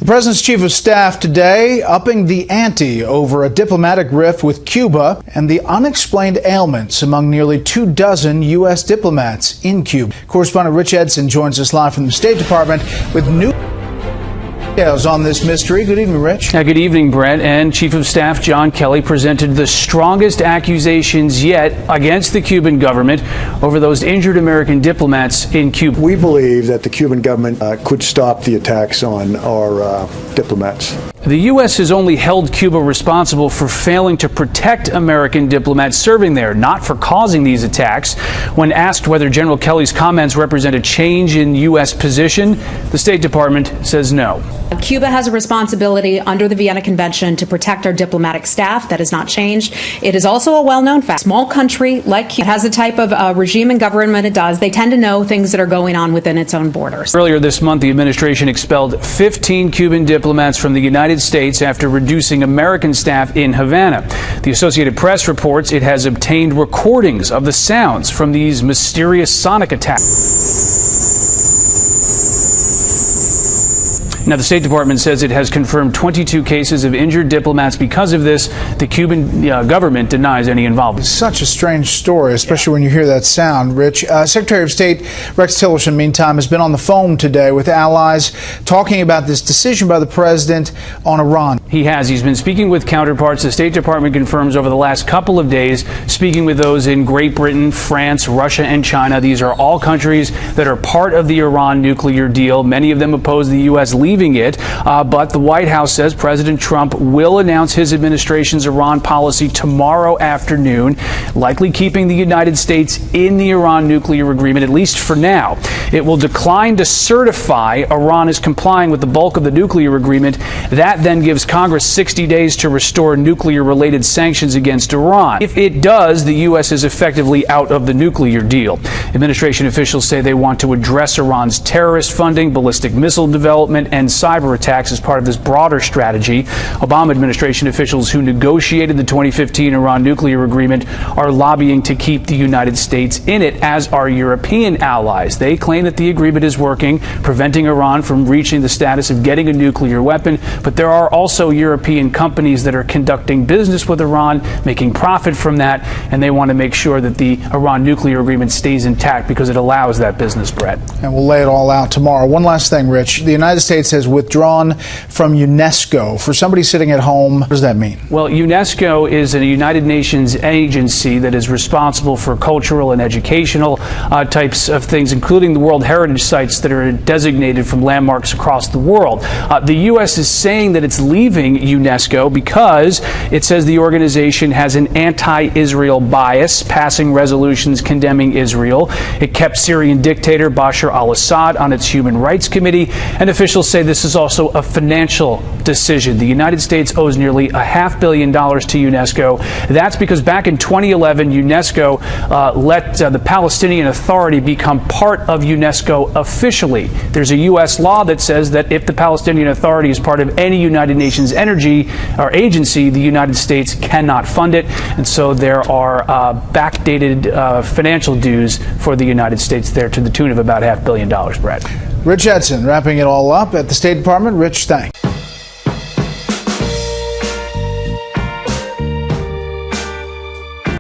The president's chief of staff today upping the ante over a diplomatic rift with Cuba and the unexplained ailments among nearly 24 U.S. diplomats in Cuba. Correspondent Rich Edson joins us live from the State Department with new details on this mystery. Good evening, Rich. Good evening, Brett. And Chief of Staff John Kelly presented the strongest accusations yet against the Cuban government over those injured American diplomats in Cuba. We believe that the Cuban government could stop the attacks on our diplomats. The U.S. has only held Cuba responsible for failing to protect American diplomats serving there, not for causing these attacks. When asked whether General Kelly's comments represent a change in U.S. position, the State Department says no. Cuba has a responsibility under the Vienna Convention to protect our diplomatic staff. That has not changed. It is also a well-known fact. A small country like Cuba has the type of regime and government it does. They tend to know things that are going on within its own borders. Earlier this month, the administration expelled 15 Cuban diplomats from the United States after reducing American staff in Havana. The Associated Press reports it has obtained recordings of the sounds from these mysterious sonic attacks. Now, the State Department says it has confirmed 22 cases of injured diplomats because of this. The Cuban government denies any involvement. It's such a strange story, especially when you hear that sound, Rich. Secretary of State Rex Tillerson, meantime, has been on the phone today with allies talking about this decision by the president on Iran. He has. He's been speaking with counterparts. The State Department confirms over the last couple of days, speaking with those in Great Britain, France, Russia, and China. These are all countries that are part of the Iran nuclear deal. Many of them oppose the U.S. leaving it, but the White House says President Trump will announce his administration's Iran policy tomorrow afternoon, likely keeping the United States in the Iran nuclear agreement, at least for now. It will decline to certify Iran is complying with the bulk of the nuclear agreement. That then gives Congress 60 days to restore nuclear-related sanctions against Iran. If it does, the U.S. is effectively out of the nuclear deal. Administration officials say they want to address Iran's terrorist funding, ballistic missile development, and cyber attacks as part of this broader strategy. Obama administration officials who negotiated the 2015 Iran nuclear agreement are lobbying to keep the United States in it, as are European allies. They claim that the agreement is working, preventing Iran from reaching the status of getting a nuclear weapon. But there are also European companies that are conducting business with Iran, making profit from that, and they want to make sure that the Iran nuclear agreement stays intact because it allows that business, Brett. And we'll lay it all out tomorrow. One last thing, Rich. The United States has withdrawn from UNESCO. For somebody sitting at home, what does that mean? Well, UNESCO is a United Nations agency that is responsible for cultural and educational types of things, including the World Heritage Sites that are designated from landmarks across the world. The U.S. is saying that it's leaving UNESCO because it says the organization has an anti-Israel bias, passing resolutions condemning Israel. It kept Syrian dictator Bashar al-Assad on its Human Rights Committee, and officials say this is also a financial decision. The United States owes nearly $500 million to UNESCO. That's because back in 2011, UNESCO let the Palestinian Authority become part of UNESCO officially. There's a U.S. law that says that if the Palestinian Authority is part of any United Nations energy or agency, the United States cannot fund it. And so there are backdated financial dues for the United States there to the tune of about $500 million, Brett. Rich Edson wrapping it all up at the State Department. Rich, thanks.